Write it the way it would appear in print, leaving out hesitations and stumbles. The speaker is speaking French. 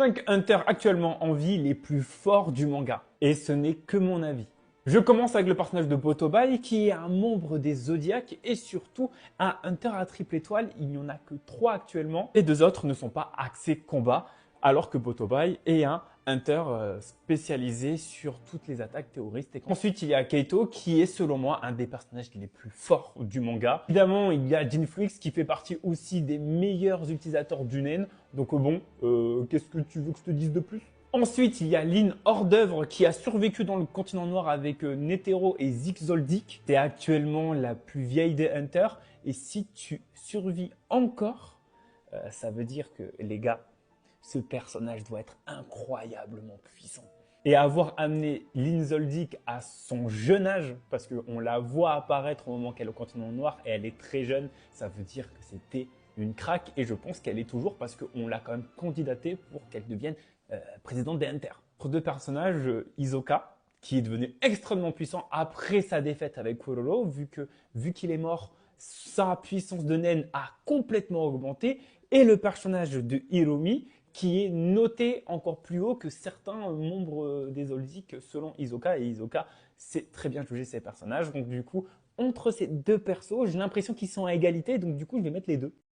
5 hunters actuellement en vie les plus forts du manga. Et ce n'est que mon avis. Je commence avec le personnage de Botobai qui est un membre des Zodiacs et surtout un hunter à triple étoile. Il n'y en a que 3 actuellement. Les 2 autres ne sont pas axés combat alors que Botobai est un hunter spécialisé sur toutes les attaques terroristes. Et ensuite, il y a Keito qui est selon moi un des personnages les plus forts du manga. Évidemment, il y a Jinflix qui fait partie aussi des meilleurs utilisateurs du Nen. Donc bon, qu'est-ce que tu veux que je te dise de plus? Ensuite, il y a Lynn hors d'œuvre qui a survécu dans le continent noir avec Netero et Zoldyck. C'est actuellement la plus vieille des Hunters. Et si tu survis encore, ça veut dire que les gars, ce personnage doit être incroyablement puissant. Et avoir amené Lynn Zoldyck à son jeune âge, parce qu'on la voit apparaître au moment qu'elle est au continent noir et elle est très jeune, ça veut dire que c'était une craque. Et je pense qu'elle est toujours parce qu'on l'a quand même candidatée pour qu'elle devienne présidente des Hunters. Entre 2 personnages, Hisoka, qui est devenu extrêmement puissant après sa défaite avec Kuroro, vu qu'il est mort, sa puissance de naine a complètement augmenté, et le personnage de Hiromi, qui est noté encore plus haut que certains membres des Zoldyck selon Hisoka, et Hisoka sait très bien juger ses personnages. Donc du coup, entre ces 2 persos, j'ai l'impression qu'ils sont à égalité, donc du coup, je vais mettre les 2.